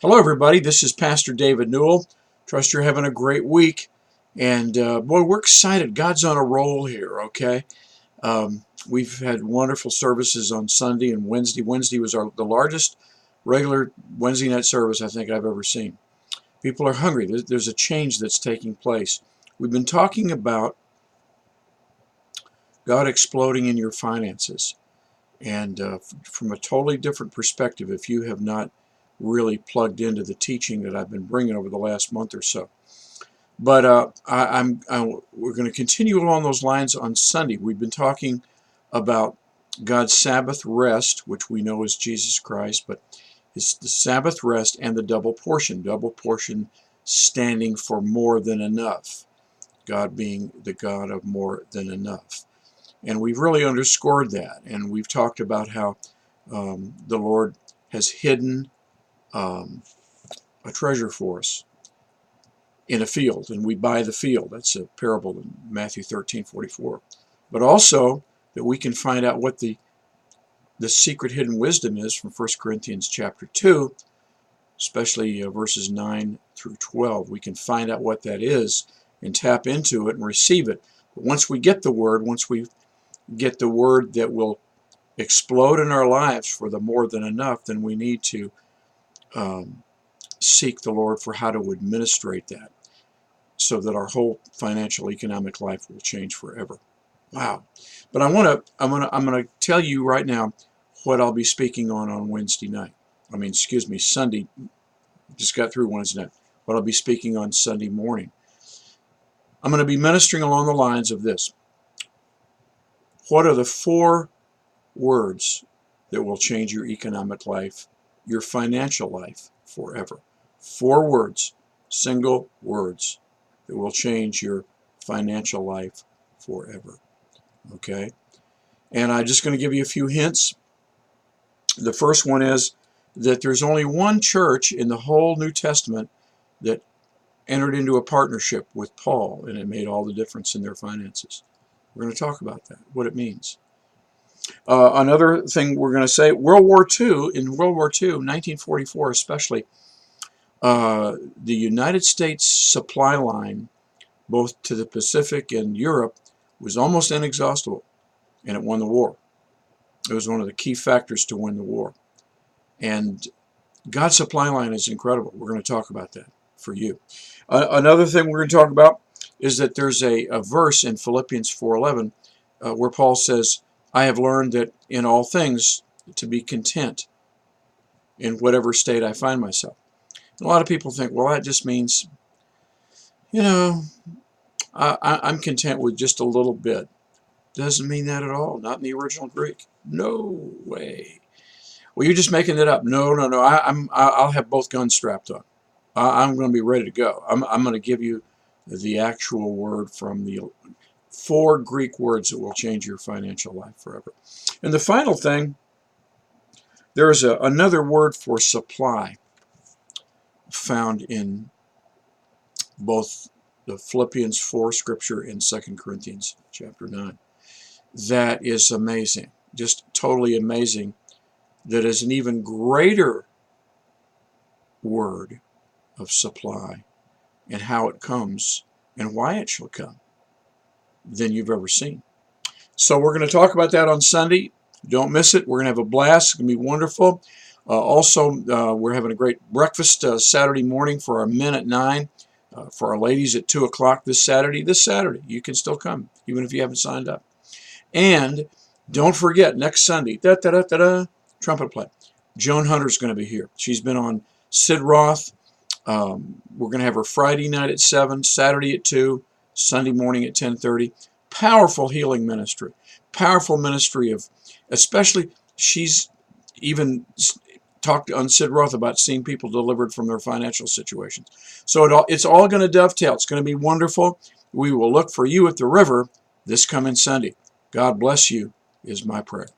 Hello, everybody. This is Pastor David Newell. Trust you're having a great week. And boy, we're excited. God's on a roll here, okay? We've had wonderful services on Sunday and Wednesday. Wednesday was the largest regular Wednesday night service I think I've ever seen. People are hungry. There's a change that's taking place. We've been talking about God exploding in your finances. And from a totally different perspective, if you have not really plugged into the teaching that I've been bringing over the last month or so. But we're going to continue along those lines on Sunday. We've been talking about God's Sabbath rest, which we know is Jesus Christ, but it's the Sabbath rest and the double portion standing for more than enough, God being the God of more than enough. And we've really underscored that, and we've talked about how the Lord has hidden a treasure for us in a field, and we buy the field. That's a parable in Matthew 13:44. But also that we can find out what the secret hidden wisdom is from 1 Corinthians chapter 2, especially verses 9 through 12. We can find out what that is and tap into it and receive it. But once we get the word that will explode in our lives for the more than enough, then we need to seek the Lord for how to administrate that so that our whole financial economic life will change forever. Wow. But I'm going to tell you right now what I'll be speaking on Wednesday night. Sunday. Just got through Wednesday night. What I'll be speaking on Sunday morning. I'm going to be ministering along the lines of this. What are the 4 words that will change your economic life, your financial life forever? 4 words, single words, that will change your financial life forever. Okay? And I'm just going to give you a few hints. The first one is that there's only one church in the whole New Testament that entered into a partnership with Paul, and it made all the difference in their finances. We're going to talk about that, what it means. Another thing we're going to say, World War II, 1944 especially, the United States supply line, both to the Pacific and Europe, was almost inexhaustible, and it won the war. It was one of the key factors to win the war. And God's supply line is incredible. We're going to talk about that for you. Another thing we're going to talk about is that there's a verse in Philippians 4:11 where Paul says, I have learned that in all things to be content in whatever state I find myself. And a lot of people think, well, that just means, I'm content with just a little bit. Doesn't mean that at all. Not in the original Greek. No way. Well, you're just making it up. No. I'll have both guns strapped on. I'm going to be ready to go. I'm going to give you the actual word from the 4 Greek words that will change your financial life forever. And the final thing, there's another word for supply found in both the Philippians 4 scripture and 2 Corinthians chapter 9. That is amazing. Just totally amazing. That is an even greater word of supply and how it comes and why it shall come than you've ever seen. So we're going to talk about that on Sunday. Don't miss it. We're going to have a blast. It's going to be wonderful. Also, we're having a great breakfast Saturday morning for our men at 9. For our ladies at 2 o'clock this Saturday. This Saturday, you can still come, even if you haven't signed up. And don't forget, next Sunday, trumpet play. Joan Hunter's going to be here. She's been on Sid Roth. We're going to have her Friday night at 7, Saturday at 2, Sunday morning at 10:30. Powerful healing ministry. Powerful ministry of, especially, she's even talked on Sid Roth about seeing people delivered from their financial situations. So it's all going to dovetail. It's going to be wonderful. We will look for you at the river this coming Sunday. God bless you is my prayer.